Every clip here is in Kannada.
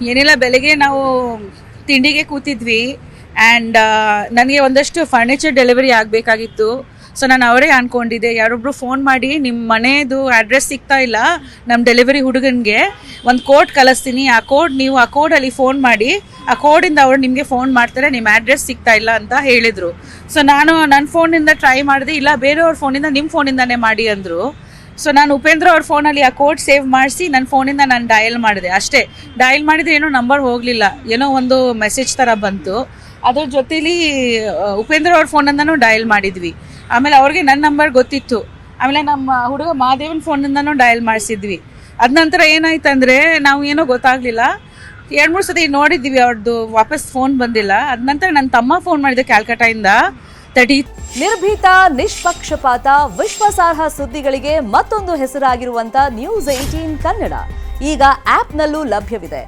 ಏನಿಲ್ಲ, ಬೆಳಗ್ಗೆ ನಾವು ತಿಂಡಿಗೆ ಕೂತಿದ್ವಿ ಆ್ಯಂಡ್ ನನಗೆ ಒಂದಷ್ಟು ಫರ್ನಿಚರ್ ಡೆಲಿವರಿ ಆಗಬೇಕಾಗಿತ್ತು. ಸೊ ನಾನು ಅವರೇ ಅಂದ್ಕೊಂಡಿದ್ದೆ, ಯಾರೊಬ್ಬರು ಫೋನ್ ಮಾಡಿ ನಿಮ್ಮ ಮನೆಯದು ಅಡ್ರೆಸ್ ಸಿಗ್ತಾ ಇಲ್ಲ, ನಮ್ಮ ಡೆಲಿವರಿ ಹುಡುಗನಿಗೆ ಒಂದು ಕೋಡ್ ಕಳಿಸ್ತೀನಿ, ಆ ಕೋಡಲ್ಲಿ ಫೋನ್ ಮಾಡಿ, ಆ ಕೋಡಿಂದ ಅವ್ರು ನಿಮಗೆ ಫೋನ್ ಮಾಡ್ತಾರೆ, ನಿಮ್ಮ ಅಡ್ರೆಸ್ ಸಿಗ್ತಾ ಇಲ್ಲ ಅಂತ ಹೇಳಿದರು. ಸೊ ನಾನು ನನ್ನ ಫೋನಿಂದ ಟ್ರೈ ಮಾಡಿದೆ, ಇಲ್ಲ ಬೇರೆಯವ್ರ ಫೋನಿಂದ ನಿಮ್ಮ ಫೋನಿಂದನೇ ಮಾಡಿ ಅಂದರು. ಸೊ ನಾನು ಉಪೇಂದ್ರ ಅವ್ರ ಫೋನಲ್ಲಿ ಆ ಕೋಡ್ ಸೇವ್ ಮಾಡಿಸಿ ನನ್ನ ಫೋನಿಂದ ನಾನು ಡಯಲ್ ಮಾಡಿದೆ. ಅಷ್ಟೇ, ಡಯಲ್ ಮಾಡಿದರೆ ಏನೋ ನಂಬರ್ ಹೋಗಲಿಲ್ಲ, ಏನೋ ಒಂದು ಮೆಸೇಜ್ ಥರ ಬಂತು. ಅದ್ರ ಜೊತೆಲಿ ಉಪೇಂದ್ರ ಅವ್ರ ಫೋನಿಂದನೂ ಡಯಲ್ ಮಾಡಿದ್ವಿ. ಆಮೇಲೆ ಅವ್ರಿಗೆ ನನ್ನ ನಂಬರ್ ಗೊತ್ತಿತ್ತು. ಆಮೇಲೆ ನಮ್ಮ ಹುಡುಗ ಮಹಾದೇವನ ಫೋನಿಂದನೂ ಡಯಲ್ ಮಾಡಿಸಿದ್ವಿ. ಅದ ನಂತರ ಏನಾಯ್ತಂದರೆ ನಾವು ಏನೋ ಗೊತ್ತಾಗಲಿಲ್ಲ, 2-3 ಸತಿ ನೋಡಿದ್ವಿ, ಅವ್ರದ್ದು ವಾಪಸ್ ಫೋನ್ ಬಂದಿಲ್ಲ. ಅದ ನಂತರ ನನ್ನ ತಮ್ಮ ಫೋನ್ ಮಾಡಿದೆ ಕ್ಯಾಲ್ಕಟಾಯಿಂದ. ನಿರ್ಭೀತ, ನಿಷ್ಪಕ್ಷಪಾತ, ವಿಶ್ವಾಸಾರ್ಹ ಸುದ್ದಿಗಳಿಗೆ ಮತ್ತೊಂದು ಹೆಸರಾಗಿರುವಂತ News18 ಕನ್ನಡ ಈಗ ಆಪ್ನಲ್ಲೂ ಲಭ್ಯವಿದೆ.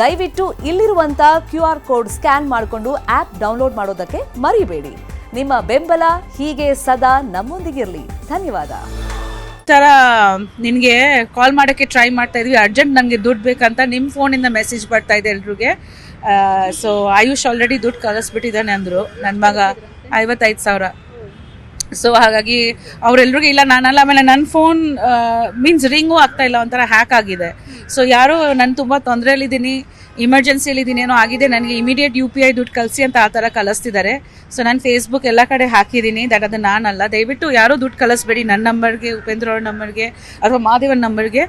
ದಯವಿಟ್ಟು ಇಲ್ಲಿರುವಂತ QR ಕೋಡ್ ಸ್ಕ್ಯಾನ್ ಮಾಡಿಕೊಂಡು ಆಪ್ ಡೌನ್ಲೋಡ್ ಮಾಡೋದಕ್ಕೆ ಮರಿಬೇಡಿ. ನಿಮ್ಮ ಬೆಂಬಲ ಹೀಗೆ ಸದಾ ನಮ್ಮೊಂದಿಗಿರಲಿ. ಧನ್ಯವಾದ. ಥರ ನಿನಗೆ ಕಾಲ್ ಮಾಡೋಕ್ಕೆ ಟ್ರೈ ಮಾಡ್ತಾ ಇದ್ವಿ, ಅರ್ಜೆಂಟ್ ನನಗೆ ದುಡ್ಡು ಬೇಕಂತ ನಿಮ್ಮ ಫೋನಿಂದ ಮೆಸೇಜ್ ಬರ್ತಾ ಇದೆ ಎಲ್ರಿಗೆ. ಸೊ ಆಯುಷ್ ಆಲ್ರೆಡಿ ದುಡ್ಡು ಕಳಿಸ್ಬಿಟ್ಟಿದ್ದಾನೆ ಅಂದರು, ನನ್ನ ಮಗ 55,000. ಸೊ ಹಾಗಾಗಿ ಅವರೆಲ್ರಿಗೂ ಇಲ್ಲ ನಾನಲ್ಲ. ಆಮೇಲೆ ನನ್ನ ಫೋನ್ ಮೀನ್ಸ್ ರಿಂಗೂ ಆಗ್ತಾಯಿಲ್ಲ, ಒಂಥರ ಹ್ಯಾಕ್ ಆಗಿದೆ. ಸೊ ಯಾರೋ ನಾನು ತುಂಬ ತೊಂದರೆಯಲ್ಲಿದ್ದೀನಿ, ಇಮರ್ಜೆನ್ಸಿಯಲ್ಲಿದ್ದೀನಿ, ಏನೋ ಆಗಿದೆ, ನನಗೆ ಇಮಿಡಿಯೇಟ್ UPI ದುಡ್ಡು ಕಳಿಸಿ ಅಂತ ಆ ಥರ ಕಳಿಸ್ತಿದ್ದಾರೆ. ಸೊ ನಾನು ಫೇಸ್ಬುಕ್ ಎಲ್ಲ ಕಡೆ ಹಾಕಿದ್ದೀನಿ, ಅದು ನಾನಲ್ಲ. ದಯವಿಟ್ಟು ಯಾರೂ ದುಡ್ಡು ಕಳಿಸ್ಬೇಡಿ ನನ್ನ ನಂಬರ್ಗೆ, ಉಪೇಂದ್ರ ಅವ್ರ ನಂಬರ್ಗೆ ಅಥವಾ ಮಹಾದೇವನ್ ನಂಬರ್ಗೆ.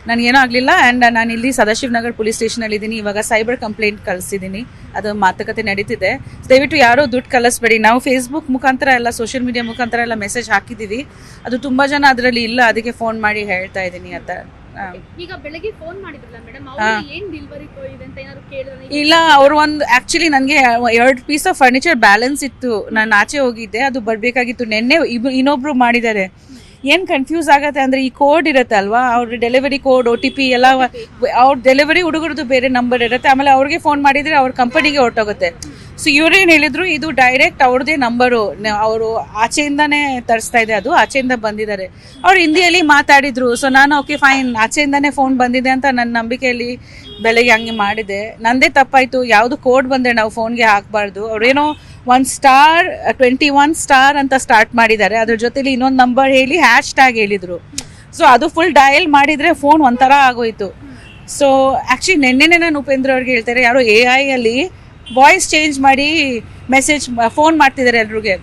ನನಗೇನೋ ಆಗಲಿಲ್ಲ. ಆ್ಯಂಡ್ ನಾನು ಇಲ್ಲಿ ಸದಾಶಿವನಗರ್ ಪೊಲೀಸ್ ಸ್ಟೇಷನಲ್ಲಿದ್ದೀನಿ. ಇವಾಗ ಸೈಬರ್ ಕಂಪ್ಲೇಂಟ್ ಕಳಿಸಿದ್ದೀನಿ, ಅದು ಮಾತುಕತೆ ನಡೀತಿದೆ. ದಯವಿಟ್ಟು ಯಾರೂ ದುಡ್ಡು ಕಳಿಸ್ಬೇಡಿ. ನಾವು ಫೇಸ್ಬುಕ್ ಮುಖಾಂತರ ಎಲ್ಲ, ಸೋಷಿಯಲ್ ಮೀಡಿಯಾ ಮುಖಾಂತರ ಎಲ್ಲ ಮೆಸೇಜ್ ಹಾಕಿದ್ದೀವಿ. ಅದು ತುಂಬ ಜನ ಅದರಲ್ಲಿ ಇಲ್ಲ, ಅದಕ್ಕೆ ಫೋನ್ ಮಾಡಿ ಹೇಳ್ತಾ ಇದ್ದೀನಿ ಅಂತ. ಈಗ ಬೆಳಗ್ಗೆ ಫೋನ್ ಮಾಡಿದ್ರಲ್ಲ ಮೇಡಮ್, ಏನು ಡೆಲಿವರಿ ಇದೆ ಅಂತ ಏನಾದ್ರು ಕೇಳಿದ್ರೆ? ಇಲ್ಲ, ಅವರು ಒಂದು ಆ್ಯಕ್ಚುಲಿ ನನಗೆ 2 ಪೀಸ್ ಆಫ್ ಫರ್ನಿಚರ್ ಬ್ಯಾಲೆನ್ಸ್ ಇತ್ತು, ನಾನು ಆಚೆ ಹೋಗಿದ್ದೆ, ಅದು ಬರಬೇಕಾಗಿತ್ತು. ನೆನ್ನೆ ಇನ್ನೊಬ್ರು ಮಾಡಿದ್ದಾರೆ. ಏನು ಕನ್ಫ್ಯೂಸ್ ಆಗತ್ತೆ ಅಂದರೆ, ಈ ಕೋಡ್ ಇರುತ್ತೆ ಅಲ್ವಾ, ಅವ್ರ ಡೆಲಿವರಿ ಕೋಡ್, OTP ಎಲ್ಲ ಅವ್ರ ಡೆಲಿವರಿ ಹುಡುಗರದ್ದು ಬೇರೆ ನಂಬರ್ ಇರುತ್ತೆ. ಆಮೇಲೆ ಅವ್ರಿಗೆ ಫೋನ್ ಮಾಡಿದರೆ ಅವ್ರ ಕಂಪನಿಗೆ ಹೊರಟೋಗುತ್ತೆ. ಸೊ ಇವ್ರೇನು ಹೇಳಿದ್ರು, ಇದು ಡೈರೆಕ್ಟ್ ಅವ್ರದ್ದೇ ನಂಬರು, ಅವರು ಆಚೆಯಿಂದನೇ ತರಿಸ್ತಾ ಇದೆ, ಅದು ಆಚೆಯಿಂದ ಬಂದಿದ್ದಾರೆ. ಅವ್ರು ಹಿಂದಿಯಲ್ಲಿ ಮಾತಾಡಿದ್ರು. ಸೊ ನಾನು ಓಕೆ ಫೈನ್, ಆಚೆಯಿಂದನೇ ಫೋನ್ ಬಂದಿದೆ ಅಂತ ನನ್ನ ನಂಬಿಕೆಯಲ್ಲಿ ಬೆಳಗ್ಗೆ ಹಂಗೆ ಮಾಡಿದೆ. ನಂದೇ ತಪ್ಪಾಯಿತು. ಯಾವುದು ಕೋಡ್ ಬಂದರೆ ನಾವು ಫೋನ್ಗೆ ಹಾಕಬಾರ್ದು. ಅವ್ರೇನೋ 1*21 ಸ್ಟಾರ್ ಅಂತ ಸ್ಟಾರ್ಟ್ ಮಾಡಿದ್ದಾರೆ, ಅದ್ರ ಜೊತೆಲಿ ಇನ್ನೊಂದು ನಂಬರ್ ಹೇಳಿ #ಟ್ಯಾಗ್ ಹೇಳಿದರು. ಸೊ ಅದು ಫುಲ್ ಡಯಲ್ ಮಾಡಿದರೆ ಫೋನ್ ಒಂಥರ ಆಗೋಯ್ತು. ಸೊ ಆ್ಯಕ್ಚುಲಿ ನೆನ್ನೆನೇ ನಾನು ಉಪೇಂದ್ರ ಅವ್ರಿಗೆ ಹೇಳ್ತಾರೆ, ಯಾರೋ AI ಅಲ್ಲಿ ವಾಯ್ಸ್ ಚೇಂಜ್ ಮಾಡಿ ಮೆಸೇಜ್ ಫೋನ್ ಮಾಡ್ತಿದ್ದಾರೆ ಎಲ್ರಿಗೆ,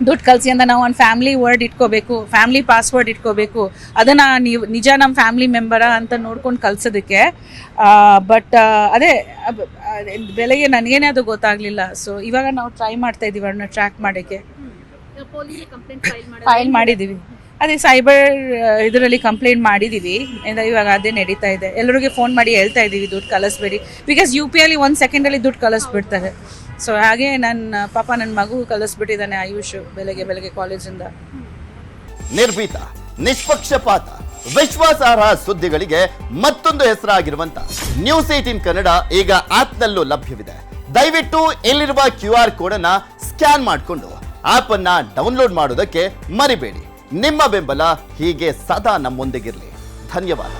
ದುಡ್ಡು ಕಳಿಸಿ ಅಂತ. ನಾವು ಒಂದು ಫ್ಯಾಮಿಲಿ ವರ್ಡ್ ಇಟ್ಕೋಬೇಕು, ಫ್ಯಾಮಿಲಿ ಪಾಸ್ವರ್ಡ್ ಇಟ್ಕೋಬೇಕು, ಅದನ್ನು ನೀವು ನಿಜ ನಮ್ಮ ಫ್ಯಾಮಿಲಿ ಮೆಂಬರಾ ಅಂತ ನೋಡ್ಕೊಂಡು ಕಳ್ಸೋದಕ್ಕೆ. ಬಟ್ ಅದೇ ಬೆಳಗ್ಗೆ ನನಗೇನೆ ಅದು ಗೊತ್ತಾಗಲಿಲ್ಲ. ಸೊ ಇವಾಗ ನಾವು ಟ್ರೈ ಮಾಡ್ತಾ ಇದ್ದೀವಿ ಅದನ್ನ ಟ್ರ್ಯಾಕ್ ಮಾಡೋಕ್ಕೆ. ಫೈಲ್ ಮಾಡಿದ್ದೀವಿ, ಅದೇ ಸೈಬರ್ ಇದರಲ್ಲಿ ಕಂಪ್ಲೇಂಟ್ ಮಾಡಿದ್ದೀವಿ. ಇವಾಗ ಅದೇ ನಡೀತಾ ಇದೆ. ಎಲ್ಲರಿಗೆ ಫೋನ್ ಮಾಡಿ ಹೇಳ್ತಾ ಇದ್ದೀವಿ, ದುಡ್ಡು ಕಳಿಸ್ಬೇಡಿ. ಬಿಕಾಸ್ UPI ಅಲ್ಲಿ 1 ಸೆಕೆಂಡಲ್ಲಿ ದುಡ್ಡು ಕಳಿಸ್ಬಿಡ್ತಾರೆ. ಸೊ ಹಾಗೆ ನನ್ನ ಮಗು ಕಳಿಸ್ಬಿಟ್ಟಿದ್ದಾನೆ ಆಯುಷ್ ಬೆಳಗ್ಗೆ ಕಾಲೇಜಿಂದ. ನಿರ್ಭೀತ, ನಿಷ್ಪಕ್ಷಪಾತ, ವಿಶ್ವಾಸಾರ್ಹ ಸುದ್ದಿಗಳಿಗೆ ಮತ್ತೊಂದು ಹೆಸರಾಗಿರುವಂತ News18 ಕನ್ನಡ ಈಗ ಆಪ್ನಲ್ಲೂ ಲಭ್ಯವಿದೆ. ದಯವಿಟ್ಟು ಇಲ್ಲಿರುವ QR ಕೋಡ್ ಅನ್ನ ಸ್ಕ್ಯಾನ್ ಮಾಡಿಕೊಂಡು ಆಪ್ ಅನ್ನ ಡೌನ್ಲೋಡ್ ಮಾಡೋದಕ್ಕೆ ಮರಿಬೇಡಿ. ನಿಮ್ಮ ಬೆಂಬಲ ಹೀಗೆ ಸದಾ ನಮ್ಮೊಂದಿಗಿರಲಿ. ಧನ್ಯವಾದ.